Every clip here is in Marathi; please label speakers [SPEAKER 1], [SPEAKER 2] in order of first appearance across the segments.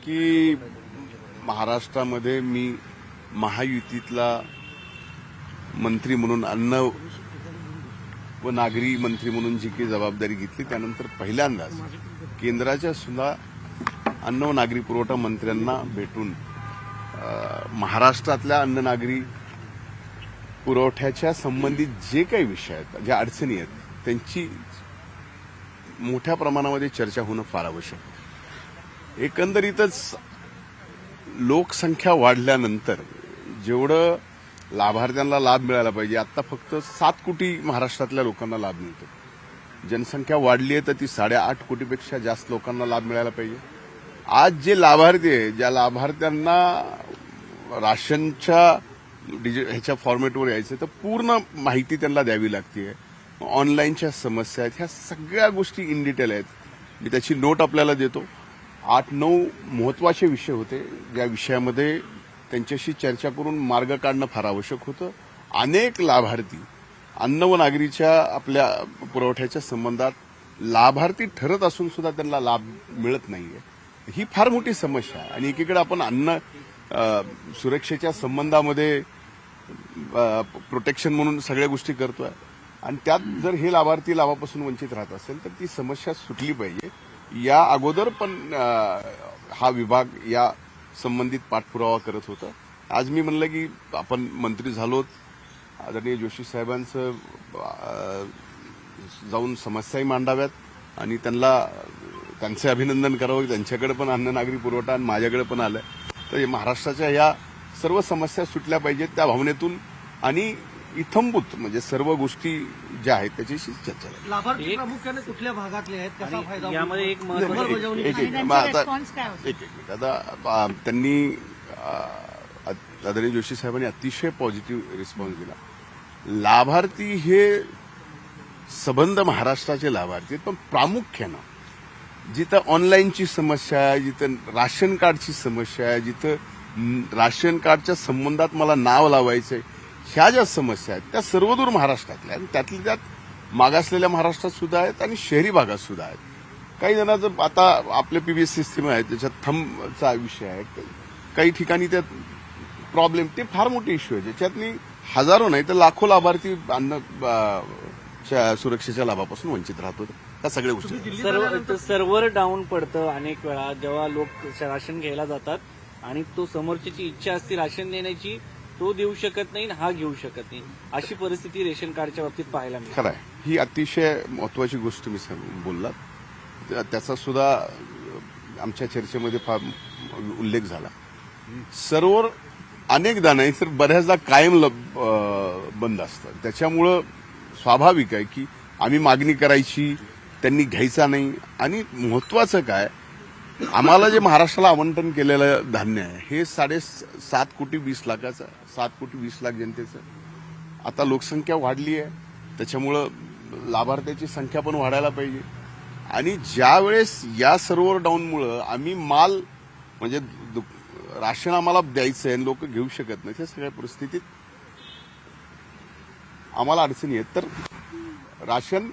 [SPEAKER 1] की महाराष्ट्रामध्ये मी महायुतीतला मंत्री म्हणून अन्न व नागरी मंत्री म्हणून जी काही जबाबदारी घेतली त्यानंतर पहिल्यांदाच केंद्राच्या सुद्धा अन्न व नागरी पुरवठा मंत्र्यांना भेटून महाराष्ट्रातल्या अन्न नागरी पुरवठ्याच्या संबंधित जे काही विषय आहेत, ज्या अडचणी आहेत, त्यांची मोठ्या प्रमाणामध्ये चर्चा होणं फार आवश्यक आहे. एकंदरीतच लोकसंख्या वाढल्यानंतर जेवढं लाभार्थ्यांना लाभ मिळाला पाहिजे, आता फक्त 7 कोटी महाराष्ट्रातल्या लोकांना लाभ मिळतो. जनसंख्या वाढली आहे तर ती 8.5 कोटीपेक्षा जास्त लोकांना लाभ मिळाला पाहिजे. आज जे लाभार्थी आहे, ज्या लाभार्थ्यांना राशनच्या ह्याच्या फॉर्मॅटवर यायचं तर पूर्ण माहिती त्यांना द्यावी लागते. ऑनलाईनच्या समस्या आहेत, ह्या सगळ्या गोष्टी इन डिटेल आहेत. मी त्याची नोट आपल्याला देतो. 8-9 महत्वाचे विषय होते, ज्या विषयामध्ये त्यांच्याशी चर्चा करून मार्ग काढणं फार आवश्यक होतं. अनेक लाभार्थी अन्न व नागरीच्या आपल्या पुरवठ्याच्या संबंधात लाभार्थी ठरत असून सुद्धा त्यांना लाभ मिळत नाहीये. ही फार मोठी समस्या आहे. आणि एकीकडे आपण अन्न सुरक्षेच्या संबंधामध्ये प्रोटेक्शन म्हणून सगळ्या गोष्टी करतोय आणि त्यात जर हे लाभार्थी लाभापासून वंचित राहत असेल तर ती समस्या सुटली पाहिजे. या अगोदर पण हा विभाग या संबंधित पाठपुरावा करत होता. आज मी म्हणलं की आपण मंत्री झालोत, आदरणीय जोशी साहेबांचं जाऊन समस्याही मांडाव्यात आणि त्यांचे अभिनंदन करावं. त्यांच्याकडे पण अन्न नागरी पुरवठा आणि माझ्याकडे पण आलंय, तर महाराष्ट्राच्या या सर्व समस्या सुटल्या पाहिजेत त्या भावनेतून आणि इथंभूत म्हणजे सर्व गोष्टी ज्या आहेत त्याच्याशी चर्चा झाली.
[SPEAKER 2] लाभार्थी प्रामुख्याने कुठल्या भागातले आहेत, कसा फायदा
[SPEAKER 3] यामध्ये एक
[SPEAKER 1] आता त्यांनी आदरणीय जोशी साहेबांनी अतिशय पॉझिटिव्ह रिस्पॉन्स दिला. लाभार्थी हे सबंध महाराष्ट्राचे लाभार्थी आहेत, पण प्रामुख्यानं जिथं ऑनलाईनची समस्या आहे, जिथं राशन कार्डची समस्या आहे, जिथं राशन कार्डच्या संबंधात मला नाव लावायचंय, ह्या ज्या समस्या आहेत त्या सर्वदूर महाराष्ट्रातल्या आणि त्यातल्या त्यात मागासलेल्या महाराष्ट्रात सुद्धा आहेत आणि शहरी भागात सुद्धा आहेत. काही जणांचं आता आपले पीबीएस सिस्टीम आहे त्याच्यात थंबचा विषय आहे, काही ठिकाणी त्यात प्रॉब्लेम, ते फार मोठे इश्यू आहे ज्याच्यातनी हजारो नाही तर लाखो लाभार्थी अन्न सुरक्षेच्या लाभापासून वंचित राहतो. त्या सगळ्या गोष्टी
[SPEAKER 3] सर्व्हर डाऊन पडतं अनेक वेळा जेव्हा लोक राशन घ्यायला जातात आणि तो समोरच्याची इच्छा असते राशन देण्याची, तो देऊ शकत नाही, हा घेऊ शकत नाही, अशी परिस्थिती रेशन कार्डच्या बाबतीत पाहायला मिळते.
[SPEAKER 1] खरं आहे, ही अतिशय महत्वाची गोष्ट मी बोललात. त्याचा सुद्धा आमच्या चर्चेमध्ये फार उल्लेख झाला. सर्व्हर अनेकदा नाही तर बऱ्याचदा कायम बंद असतं. त्याच्यामुळं स्वाभाविक आहे की आम्ही मागणी करायची, त्यांनी घ्यायचा नाही. आणि महत्वाचं काय, आम्हाला जे महाराष्ट्राला आवंटन केलेलं धान्य आहे हे 7.5 कोटी 20 लाखाचं, 7 कोटी 20 लाख जनतेचं. आता लोकसंख्या वाढली आहे, त्याच्यामुळं लाभार्थ्याची संख्या पण वाढायला पाहिजे. आणि ज्या वेळेस या सर्व्हर डाऊनमुळं आम्ही माल म्हणजे राशन आम्हाला द्यायचं आहे, लोक घेऊ शकत नाही, त्या सगळ्या परिस्थितीत आम्हाला अडचणी आहेत. तर राशन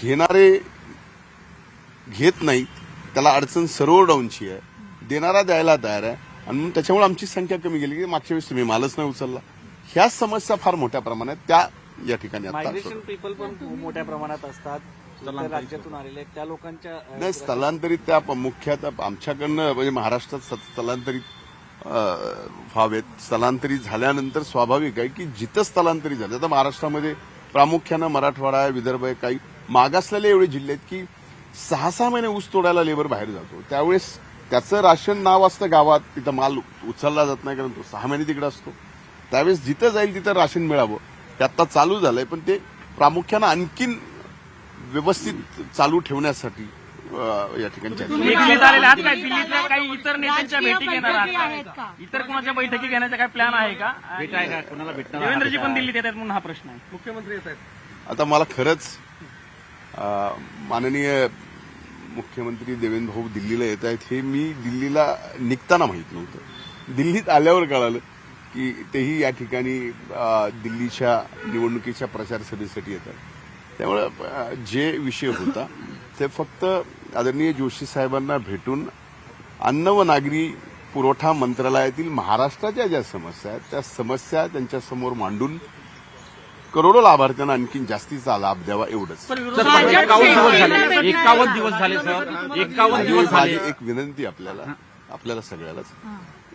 [SPEAKER 1] घेणारे घेत नाहीत, त्याला अडचण सर्व्हर डाऊनची आहे, देणारा द्यायला तयार आहे आणि म्हणून त्याच्यामुळे आमची संख्या कमी गेली की मागच्या वेळेस तुम्ही मालच नाही उचलला. ह्या समस्या फार मोठ्या प्रमाणात त्या या ठिकाणी
[SPEAKER 3] मायग्रेशन पीपल पण मोठ्या प्रमाणात असतात, राज्यातून आलेले त्या लोकांच्या
[SPEAKER 1] नाही स्थलांतरित त्या मुख्यतः आमच्याकडनं म्हणजे महाराष्ट्रात स्थलांतरित व्हावेत. स्थलांतरित झाल्यानंतर स्वाभाविक आहे की जिथं स्थलांतरित झालं, तर महाराष्ट्रामध्ये प्रामुख्यानं मराठवाडा आहे, विदर्भ आहे, काही मागासलेले एवढे जिल्हे आहेत की 6-6 महिने ऊस तोडायला लेबर बाहेर जातो. त्यावेळेस त्याचं राशन नाव असतं गावात, तिथं माल उचलला जात नाही कारण तो 6 महिने तिकडे असतो. त्यावेळेस जिथं जाईल तिथं राशन मिळावं ते आता चालू झालंय, पण ते प्रामुख्यानं आणखीन व्यवस्थित चालू ठेवण्यासाठी या ठिकाणी
[SPEAKER 4] दिल्लीतल्या काही इतर नेत्यांच्या भेटी घेणार आहात का? इतर कोणाच्या बैठकी घेण्याचा काय प्लॅन आहे का? देवेंद्रजी पण दिल्लीत येतात म्हणून हा प्रश्न आहे.
[SPEAKER 2] मुख्यमंत्री येत आहेत.
[SPEAKER 1] आता मला खरंच माननीय मुख्यमंत्री देवेंद्र भाऊ दिल्लीला येत आहेत हे मी दिल्लीला निघताना माहित नव्हतं. दिल्लीत आल्यावर कळालं की तेही या ठिकाणी दिल्लीच्या निवडणुकीच्या प्रचार सभेसाठी येतात. त्यामुळे जे विषय होता ते फक्त आदरणीय जोशी साहेबांना भेटून अन्न व नागरी पुरवठा मंत्रालयातील महाराष्ट्राच्या ज्या समस्या आहेत त्या समस्या त्यांच्यासमोर मांडून करोडो लाभार्थ्यांना आणखी जास्तीचा लाभ द्यावा एवढंच.
[SPEAKER 5] 51 दिवस झाले सर, 51 दिवस
[SPEAKER 1] माझी
[SPEAKER 5] झाले.
[SPEAKER 1] एक विनंती आपल्याला सगळ्यालाच,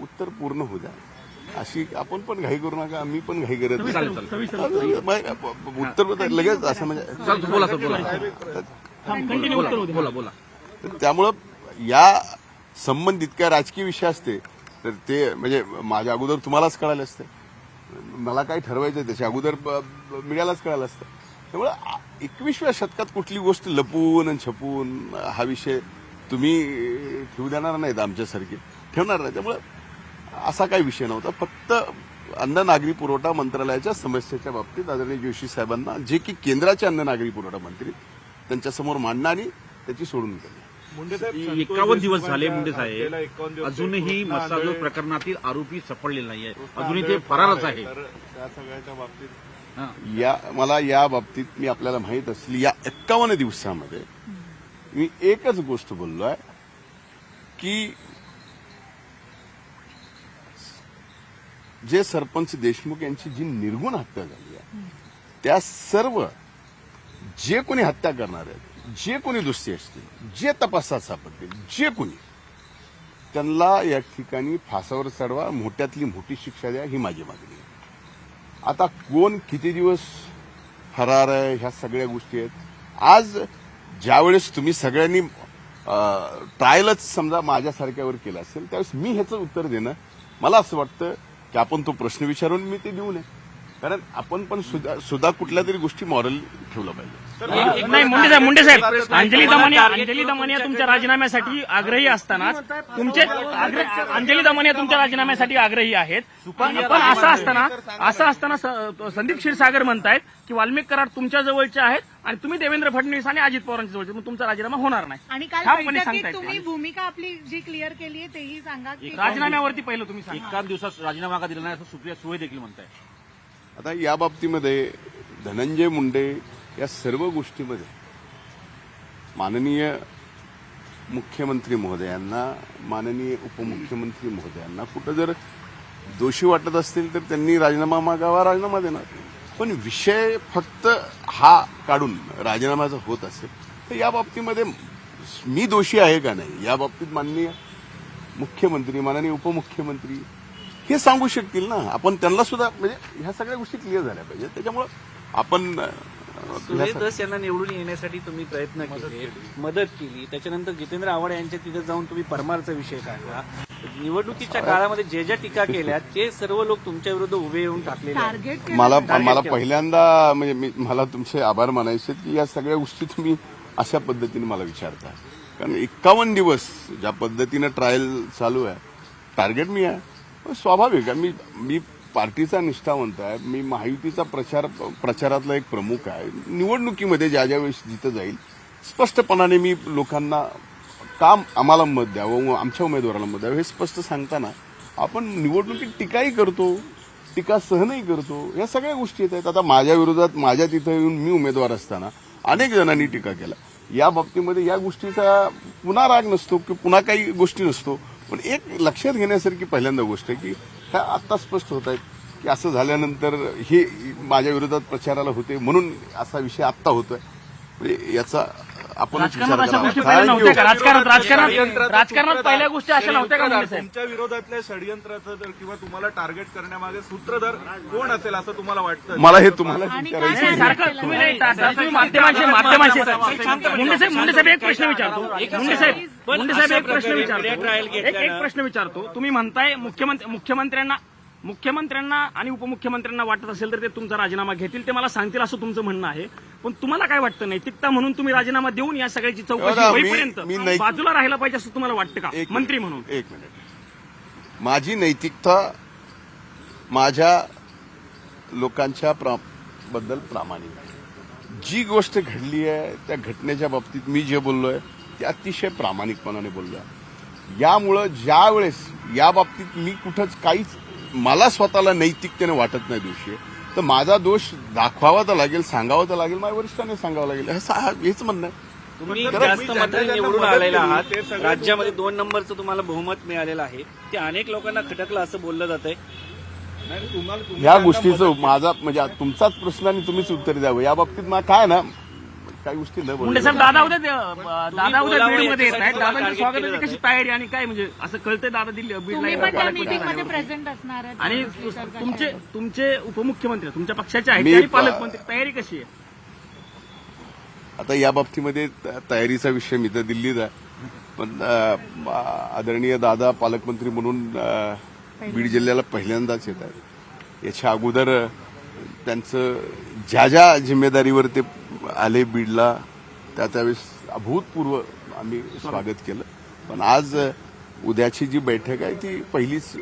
[SPEAKER 1] उत्तर पूर्ण होऊ द्या. अशी आपण पण घाई करू नका, मी पण घाई करत नाही. उत्तर लगेच असं म्हणजे
[SPEAKER 5] बोला सर, बोला.
[SPEAKER 1] त्यामुळं या संबंधित काय राजकीय विषय असते तर ते म्हणजे माझ्या अगोदर तुम्हालाच कळाले असते, मला काय ठरवायचं त्याच्या अगोदर मीडियालाच कळालं असतं. त्यामुळे 21व्या शतकात कुठली गोष्ट लपून आणि छपून हा विषय तुम्ही ठेवू देणार नाहीत, आमच्यासारखे ठेवणार नाही. त्यामुळे असा काही विषय नव्हता. फक्त अन्न नागरी पुरवठा मंत्रालयाच्या समस्येच्या बाबतीत आदरणीय जोशी साहेबांना जे की केंद्राचे अन्न नागरी पुरवठा मंत्री त्यांच्यासमोर मांडणं आणि त्याची सोडून करणं.
[SPEAKER 5] 51 दिवस झाले मुंडे साहेब, अजूनही मस्साजोग प्रकरणातील आरोपी सापडलेला नाहीये, अजूनही ते फरारच आहे.
[SPEAKER 1] त्या सगळ्याच्या बाबतीत मला या बाबतीत मी आपल्याला माहित असली या 51 दिवसामध्ये मी एकच गोष्ट बोललोय की जे सरपंच देशमुख यांची जी निर्गुण हत्या झाली आहे त्या सर्व जे कोणी हत्या करणार आहेत, जे कोणी दोषी असतील, जे तपासात सापडतील, जे कोणी त्यांना या ठिकाणी फासावर चढवा, मोठ्यातली मोठी शिक्षा द्या, ही माझी मागणी आहे. आता कोण किती दिवस फरार आहे ह्या सगळ्या गोष्टी आहेत. आज ज्यावेळेस तुम्ही सगळ्यांनी ट्रायलच समजा माझ्यासारख्यावर केलं असेल त्यावेळेस मी ह्याचं उत्तर देणं मला असं वाटतं की आपण तो प्रश्न विचारून मी ते देऊ नये, कारण आपण पण सुद्धा कुठल्या तरी गोष्टी मॉरल ठेवलं पाहिजे.
[SPEAKER 4] नाही मुंडे साहेब अंजली दमनिया तुमच्या राजीनाम्यासाठी आग्रही असताना अंजली दमनिया तुमच्या राजीनाम्यासाठी आग्रही आहेत. पण असं असताना संदीप क्षीरसागर म्हणतायत की वाल्मिक कराड तुमच्या जवळचे आहेत आणि तुम्ही देवेंद्र फडणवीस आणि अजित पवारांच्या जवळचे, मग तुमचा राजीनामा होणार नाही.
[SPEAKER 6] आणि काल
[SPEAKER 4] ठामपणे
[SPEAKER 6] बैठकीत
[SPEAKER 4] सांगतायत
[SPEAKER 6] तुम्ही भूमिका आपली जी क्लिअर केली आहे तेही सांगा की
[SPEAKER 4] राजीनाम्यावरती पहिलं तुम्ही सांगा.
[SPEAKER 5] 51 दिवसात राजीनामा का दिला नाही असं सुप्रिया सुळे देखील म्हणताय.
[SPEAKER 1] आता या बाबतीमध्ये धनंजय मुंडे या सर्व गोष्टीमध्ये माननीय मुख्यमंत्री महोदयांना, माननीय उपमुख्यमंत्री महोदयांना कुठं जर दोषी वाटत असतील तर त्यांनी राजीनामा मागावा, राजीनामा देणार. पण विषय फक्त हा काढून राजीनाम्याचा होत असेल तर या बाबतीमध्ये मी दोषी आहे का नाही या बाबतीत माननीय मुख्यमंत्री, माननीय उपमुख्यमंत्री हे सांगू शकतील ना. आपण त्यांना सुद्धा म्हणजे ह्या सगळ्या गोष्टी क्लिअर झाल्या पाहिजेत. त्याच्यामुळं आपण
[SPEAKER 3] सुरेश यांना निवडून येण्यासाठी तुम्ही प्रयत्न केले, मदत केली, त्याच्यानंतर जितेंद्र आव्हाड यांच्या तिथे जाऊन तुम्ही परमारचा विषय काढला. निवडणुकीच्या काळामध्ये ज्या टीका केल्या ते सर्व लोक तुमच्या विरुद्ध उभे येऊन टाकलेले आहेत.
[SPEAKER 6] टार्गेट
[SPEAKER 1] मला पहिल्यांदा म्हणजे मला तुमचे आभार मानायचे की या सगळ्या गोष्टी तुम्ही अशा पद्धतीने मला विचारता, कारण 51 दिवस ज्या पद्धतीनं ट्रायल चालू आहे टार्गेट मी आहे. स्वाभाविक आहे, मी पार्टीचा निष्ठावंत आहे, मी महायुतीचा प्रचारातला एक प्रमुख आहे. निवडणुकीमध्ये ज्या वेळेस जिथं जाईल स्पष्टपणाने मी लोकांना काम आम्हाला मत द्यावं, आमच्या उमेदवाराला मत द्यावं हे स्पष्ट सांगताना आपण निवडणुकीत टीकाही करतो, टीका सहनही करतो, या सगळ्या गोष्टी येत आहेत. आता माझ्या विरोधात माझ्या तिथं येऊन मी उमेदवार असताना अनेक जणांनी टीका केला. या बाबतीमध्ये या गोष्टीचा पुन्हा राग नसतो की पुन्हा काही गोष्टी नसतो. पण एक लक्षात घेण्यासारखी पहिल्यांदा गोष्ट आहे की ह्या आत्ता स्पष्ट होत आहेत की असं झाल्यानंतर हे माझ्या विरोधात प्रचाराला होते म्हणून असा विषय आत्ता होतोय. म्हणजे याचा आपण
[SPEAKER 4] राजकारणात अशा गोष्टी पहिल्या नव्हत्या का? राजकारणात पहिल्या गोष्टी अशा नव्हत्या का मुंडे साहेब?
[SPEAKER 7] तुमच्या विरोधातल्या षडयंत्राचं जर किंवा तुम्हाला टार्गेट करण्यामागे सूत्रधार कोण असेल असं तुम्हाला वाटतं?
[SPEAKER 1] मला हे तुम्हाला
[SPEAKER 6] आणि
[SPEAKER 1] विचारायचं
[SPEAKER 6] काय
[SPEAKER 1] आहे.
[SPEAKER 4] सारखं तुम्ही नाही, तुम्ही माध्यमांशी मुंडे साहेब एक प्रश्न विचारतो. मुंडे साहेब एक प्रश्न विचारतो. तुम्ही म्हणताय मुख्यमंत्र्यांना आणि उपमुख्यमंत्र्यांना वाटत असेल तर ते तुमचा राजीनामा घेतील, ते मला सांगतील असं तुमचं म्हणणं आहे. पण तुम्हाला काय वाटतं, नैतिकता म्हणून तुम्ही राजीनामा देऊन या सगळ्याची चौकशी होईपर्यंत बाजूला राहायला पाहिजे असं तुम्हाला वाटतं का मंत्री म्हणून?
[SPEAKER 1] एक मिनिट, माझी नैतिकता माझ्या लोकांच्या बद्दल प्रामाणिक आहे. जी गोष्ट घडली आहे त्या घटनेच्या बाबतीत मी जे बोललोय ते अतिशय प्रामाणिकपणाने बोललोय. यामुळं ज्या वेळेस या बाबतीत मी कुठंच काहीच मला स्वतःला नैतिकतेने वाटत नाही दोषी, तर माझा दोष दाखवावा तर लागेल, सांगावा तर लागेल, माझ्या वरिष्ठांनी सांगावं लागेल, हेच म्हणणं आहे.
[SPEAKER 3] तुम्ही
[SPEAKER 7] पण
[SPEAKER 3] जास्त
[SPEAKER 7] तुम्ही
[SPEAKER 3] मतांनी
[SPEAKER 7] ज्यांना
[SPEAKER 3] निवडून
[SPEAKER 7] मदत
[SPEAKER 3] आलेला
[SPEAKER 7] केली,
[SPEAKER 3] आहात
[SPEAKER 7] ते सगळे
[SPEAKER 3] राज्यामध्ये 2 नंबरचं तुम्हाला बहुमत मिळालेलं आहे ते अनेक लोकांना खटकलं असं बोललं जात आहे.
[SPEAKER 7] नाही, तुम्ही
[SPEAKER 1] ह्या
[SPEAKER 7] त्यांना
[SPEAKER 1] गोष्टीचं
[SPEAKER 7] मदत-
[SPEAKER 1] माझा म्हणजे तुमचाच प्रश्न आणि तुम्हीच उत्तर द्यावं या बाबतीत मला काय ना काही गोष्टी न
[SPEAKER 4] मुंडे
[SPEAKER 1] बोलू.
[SPEAKER 4] साहेब दादा उद्या बीडमध्ये येत आहेत
[SPEAKER 3] याच्यासाठी
[SPEAKER 4] दादांच्या
[SPEAKER 3] टार्गेट
[SPEAKER 4] स्वागताची
[SPEAKER 3] केलं
[SPEAKER 4] कशी
[SPEAKER 3] जातंय.
[SPEAKER 4] तयारी आणि काय म्हणजे असं कळतंय दादा दिल्ली बीडला
[SPEAKER 6] तुम्ही
[SPEAKER 4] येणार
[SPEAKER 6] पण त्या
[SPEAKER 4] पालकमंत्री
[SPEAKER 6] मीटिंगमध्ये
[SPEAKER 4] झाल्यावर.
[SPEAKER 6] प्रेझेंट असणार आहेत
[SPEAKER 4] आणि
[SPEAKER 6] स्पीकरच्या
[SPEAKER 4] तुमचे
[SPEAKER 6] शाळेत.
[SPEAKER 4] तुमचे उपमुख्यमंत्री तुमच्या पक्षाचे आहेत
[SPEAKER 1] मी-
[SPEAKER 4] आणि पालकमंत्री तयारी कशी आहे?
[SPEAKER 1] आता या बाबतीमध्ये तयारीचा विषय मी तर दिल्लीत आहे पण आदरणीय दादा पालकमंत्री म्हणून बीड जिल्ह्याला पहिल्यांदाच येत आहेत. याच्या अगोदर त्यांचं ज्या ज्या जिम्मेदारीवर ते आले बीडला त्यावेळेस अभूतपूर्व आम्ही स्वागत केलं. पण आज उद्याची जी बैठक आहे ती पहिलीच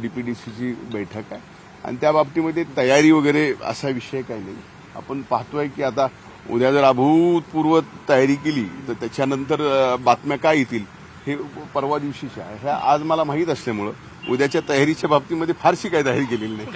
[SPEAKER 1] डीपीडीसीची बैठक आहे आणि त्या बाबतीमध्ये तयारी वगैरे असा विषय काही नाही. आपण पाहतोय की आता उद्या जर अभूतपूर्व तयारी केली तर त्याच्यानंतर बातम्या काय येतील हे परवा दिवशीच्या आहे. ह्या आज मला माहीत असल्यामुळं उद्याच्या तयारीच्या बाबतीमध्ये फारशी काही तयारी केलेली नाही.